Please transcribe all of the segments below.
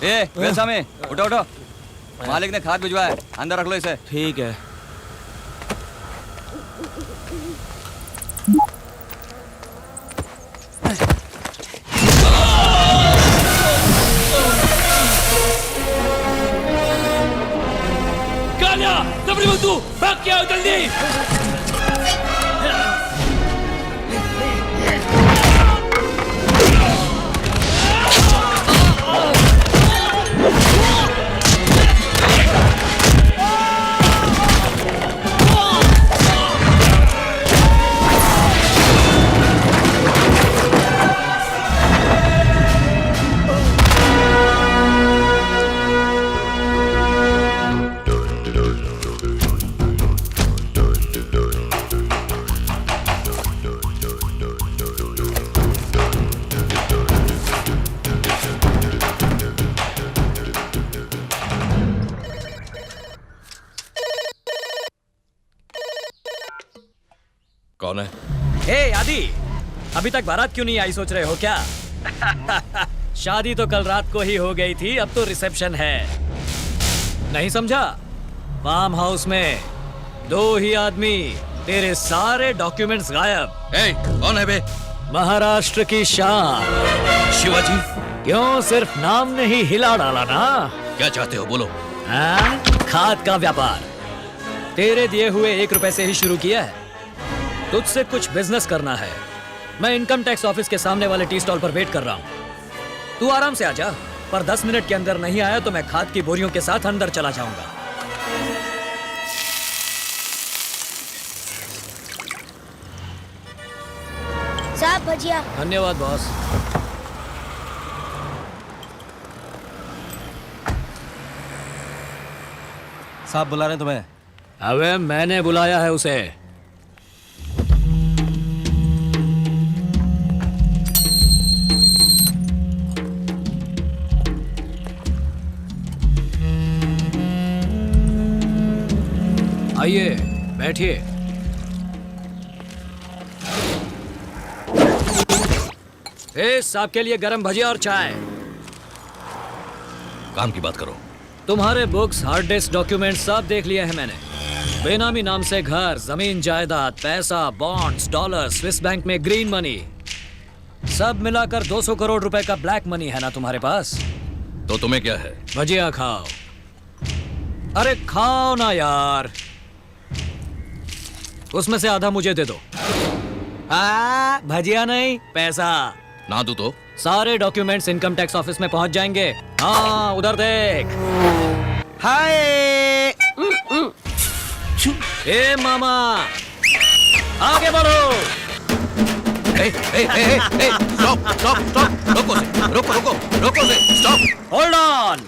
ए वेलसामी, उठो उठो। मालिक ने खाद भिजवाया है, अंदर रख लो इसे। ठीक है। कालिया, कपड़े बंद तू, भाग के आओ जल्दी। कौन है? हे आदि, अभी तक बारात क्यों नहीं आई सोच रहे हो क्या? शादी तो कल रात को ही हो गई थी, अब तो रिसेप्शन है। नहीं समझा? फार्म हाउस में 2 ही आदमी, तेरे सारे डॉक्यूमेंट्स गायब। ए, कौन है बे? महाराष्ट्र की शान शिवाजी। क्यों सिर्फ नाम ने ही हिला डाला ना? क्या चाहते हो बोलो? खाद का व्यापार तेरे दिए हुए 1 रुपए से ही शुरू किया है। तुझसे कुछ बिजनेस करना है। मैं इनकम टैक्स ऑफिस के सामने वाले टी स्टॉल पर वेट कर रहा हूँ। तू आराम से आजा, पर 10 मिनट के अंदर नहीं आया तो मैं खाद की बोरियों के साथ अंदर चला जाऊंगा। साहब भजिया। धन्यवाद बॉस। साहब बुला रहे हैं तुम्हें। अबे मैंने बुलाया है उसे। आइए बैठिए। साहब के लिए गरम भजिया और चाय। काम की बात करो। तुम्हारे बुक्स, हार्ड डिस्क, डॉक्यूमेंट सब देख लिए हैं मैंने। बेनामी नाम से घर, जमीन, जायदाद, पैसा, बॉन्ड्स, डॉलर, स्विस बैंक में ग्रीन मनी, सब मिलाकर 200 करोड़ रुपए का ब्लैक मनी है ना तुम्हारे पास? तो तुम्हें क्या है? भजिया खाओ। अरे खाओ ना यार। उसमें से आधा मुझे दे दो। भजिया नहीं, पैसा। ना दूं तो? सारे डॉक्यूमेंट्स इनकम टैक्स ऑफिस में पहुंच जाएंगे। हाँ उधर देख। हाय। ए मामा, आगे बढ़ो। स्टॉप स्टॉप स्टॉप, रोको से, रोको से, स्टॉप। Hold on.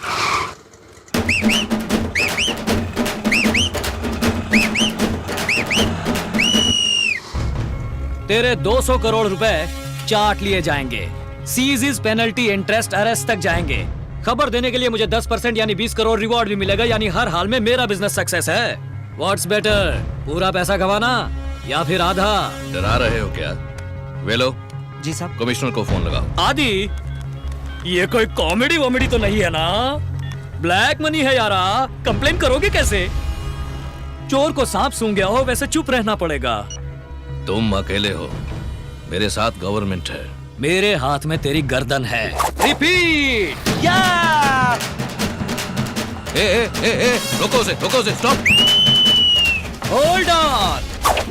तेरे 200 करोड़ रुपए चाट लिए जाएंगे। सीज पेनल्टी, इंटरेस्ट, अरेस्ट तक जाएंगे। खबर देने के लिए मुझे 10% यानी 20 करोड़ रिवॉर्ड भी मिलेगा। यानी हर हाल में मेरा बिजनेस सक्सेस है। व्हाट्स बेटर, पूरा पैसा गवाना या फिर आधा? डरा रहे हो क्या? वेलो जी साहब। कमिश्नर को फोन लगाओ। आदि, ये कोई कॉमेडी वॉमेडी तो नहीं है ना? ब्लैक मनी है यारा, कंप्लेन करोगे कैसे? चोर को सांप सूंघ गया हो वैसे चुप रहना पड़ेगा। तुम अकेले हो, मेरे साथ गवर्नमेंट है। मेरे हाथ में तेरी गर्दन है। रिपीट। या। रोको से, स्टॉप। Hold on.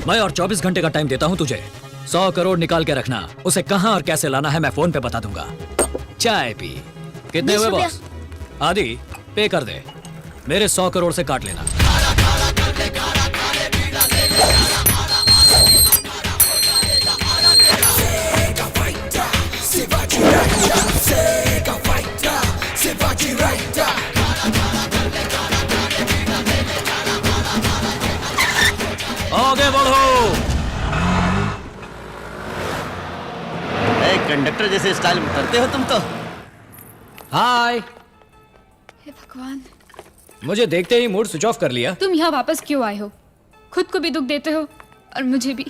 मैं और 24 घंटे का टाइम देता हूं तुझे। 100 करोड़ निकाल के रखना। उसे कहां और कैसे लाना है मैं फोन पे बता दूंगा। चाय पी। कितने हुए बॉस? आदि पे कर दे। मेरे 100 करोड़ से काट लेना। आगे बढ़ो। कंडक्टर जैसे स्टाइल में करते हो तुम तो। हाय। हे भगवान, मुझे देखते ही मूड स्विच ऑफ कर लिया। तुम यहाँ वापस क्यों आए हो? खुद को भी दुख देते हो और मुझे भी।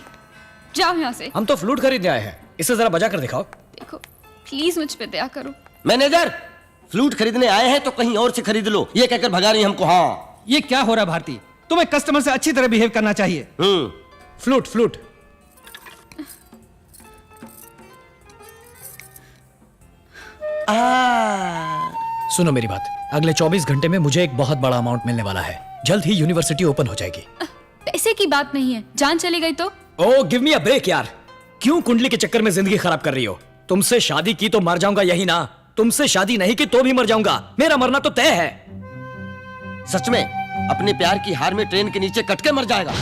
जाओ यहाँ से। हम तो फ्लूट खरीदने आए हैं। इसे जरा बजा कर दिखाओ। देखो प्लीज मुझ पे दया करो। मैनेजर, फ्लूट खरीदने आए हैं तो कहीं और से खरीद लो, ये कहकर भगा रही हमको। हाँ, ये क्या हो रहा है भारती? तुम्हें कस्टमर से अच्छी तरह बिहेव करना चाहिए। Flute flute. सुनो मेरी बात, अगले 24 घंटे में मुझे एक बहुत बड़ा अमाउंट मिलने वाला है। जल्द ही यूनिवर्सिटी ओपन हो जाएगी। पैसे की बात नहीं है, जान चली गई तो? ओह गिव मी अ ब्रेक यार, क्यों कुंडली के चक्कर में जिंदगी खराब कर रही हो? तुमसे शादी की तो मर जाऊंगा, यही ना? तुमसे शादी नहीं की तो भी मर जाऊंगा, मेरा मरना तो तय है। सच में अपने प्यार की हार में ट्रेन के नीचे कट के मर जाएगा।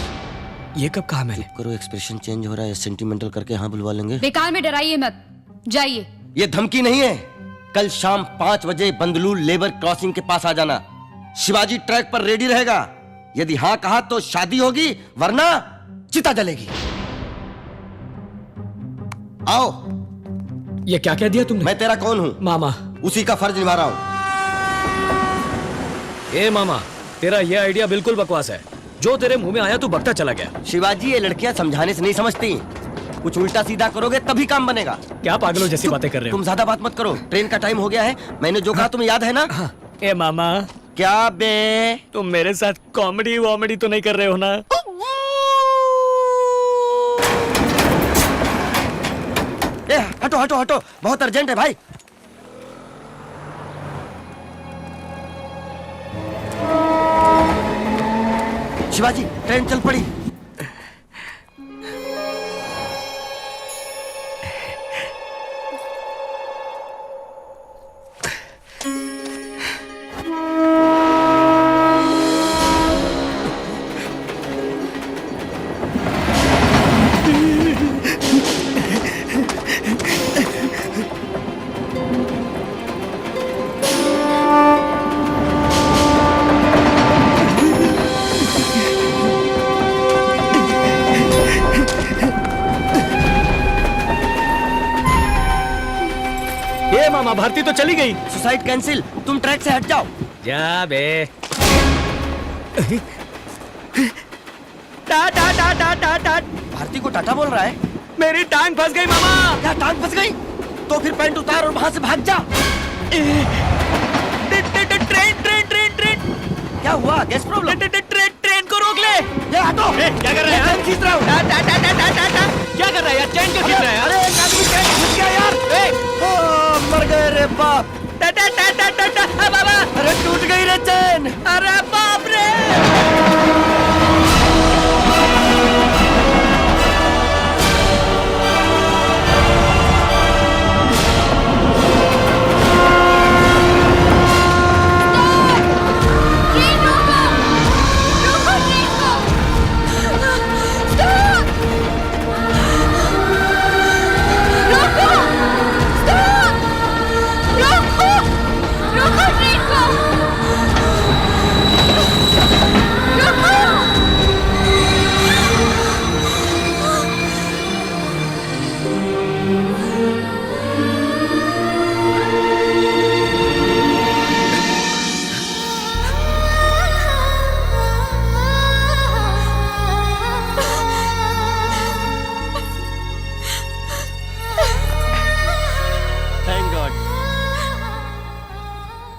ये कब कहा मैंने? करो, एक्सप्रेशन चेंज हो रहा है, सेंटिमेंटल करके हाँ बुलवा लेंगे। बेकार में डराइए मत, जाइए। ये धमकी नहीं है। कल शाम 5 बजे बंदलूर लेबर क्रॉसिंग के पास आ जाना। शिवाजी ट्रैक पर रेडी रहेगा। यदि हाँ कहा तो शादी होगी, वरना चिता जलेगी। आओ। ये क्या कह दिया तुमने? मैं तेरा कौन हूँ? मामा। उसी का फर्ज निभा रहा हूँ। ए मामा, तेरा ये आइडिया बिल्कुल बकवास है। जो तेरे मुंह में आया तू बकता चला गया। शिवाजी, ये लड़कियां समझाने से नहीं समझती। कुछ उल्टा सीधा करोगे तभी काम बनेगा। क्या पागलों जैसी बातें कर रहे हो? तुम ज्यादा बात मत करो, ट्रेन का टाइम हो गया है। मैंने जो कहा तुम्हें याद है ना? हाँ। ए मामा, क्या बे? तुम मेरे साथ कॉमेडी वॉमेडी तो नहीं कर रहे हो ना? ए, हटो हटो हटो, बहुत अर्जेंट है भाई। शिवाजी, ट्रेन चल पड़ी। मामा, भारती तो चली गई। सुसाइड कैंसिल, तुम ट्रैक से हट जाओ। जा बे। टा टा टा टा टा टा। भारती को टाटा बोल रहा है। मेरी टांग फंस गई मामा। क्या टांग फंस गई? तो फिर पैंट उतार और वहां से भाग जा। Train train train train. क्या हुआ? Gas problem? ट्रेन को रोक ले। ये हटो। क्या कर रहा है? चैन खींच रहा हूँ। क्या कर रहा है यार? चैन क्यों खींच रहा है? अरे एक आदमी चैन खींच गया यार। मर गए रे बाप। बाबा, अरे टूट गई रे चैन। अरे बाप रे।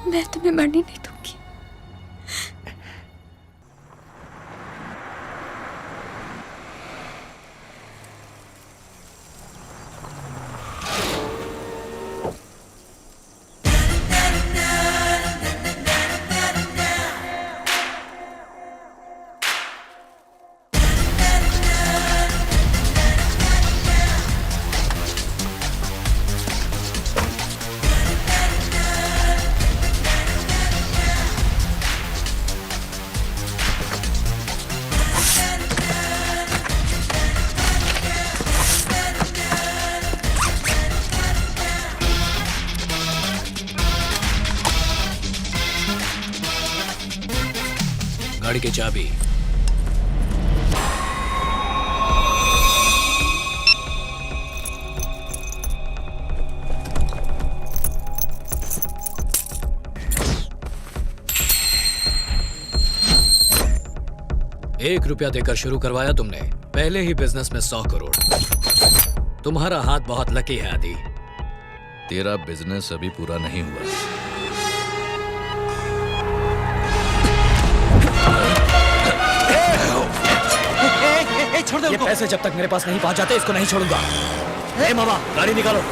मैं तुम्हें मरने नहीं दूंगी। गाड़ी की चाबी। ₹1 देकर शुरू करवाया तुमने, पहले ही बिजनेस में 100 करोड़। तुम्हारा हाथ बहुत लकी है आदि। तेरा बिजनेस अभी पूरा नहीं हुआ। नहीं छोड़ दे ये उनको। पैसे जब तक मेरे पास नहीं पहुंच जाते इसको नहीं छोड़ूंगा। ए मामा, गाड़ी निकालो।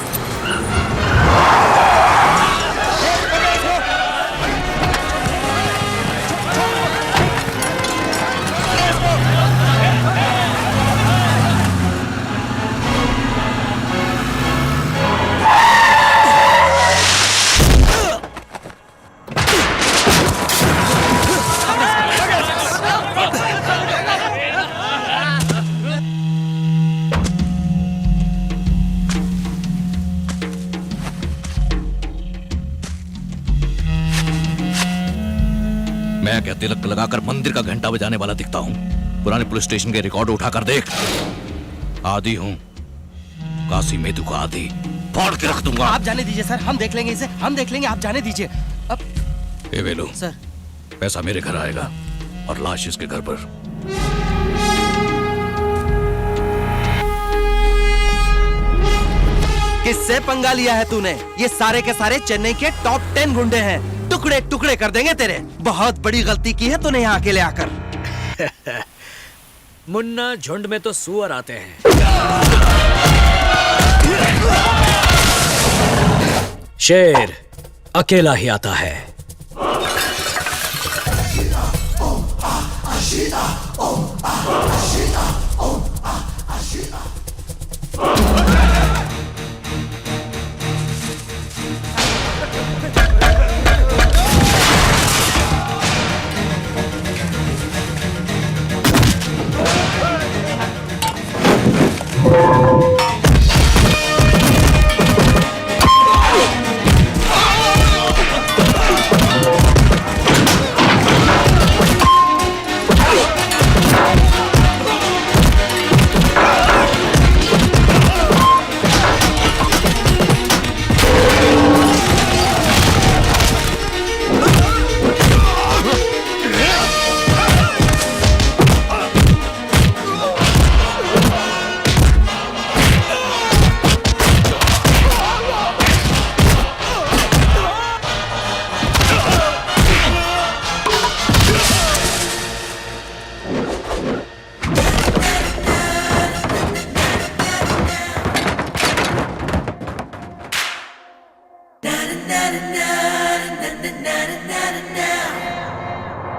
मैं क्या तिलक लगाकर मंदिर का घंटा बजाने वाला दिखता हूं? पुराने पुलिस स्टेशन के रिकॉर्ड उठाकर देख। आदि हूं, काशी मेदू का आदि, फाड़ के रख दूंगा। आप जाने दीजिए सर, हम देख लेंगे इसे, हम देख लेंगे, आप जाने दीजिए। अब ए वेलू, सर, पैसा मेरे घर आएगा और लाश इसके घर पर। किससे पंगा लिया है तूने? ये सारे के सारे चेन्नई के टॉप 10 गुंडे हैं। टुकड़े टुकड़े कर देंगे तेरे। बहुत बड़ी गलती की है तूने यहाँ अकेले आकर। मुन्ना, झुंड में तो सुअर आते हैं। शेर अकेला ही आता है।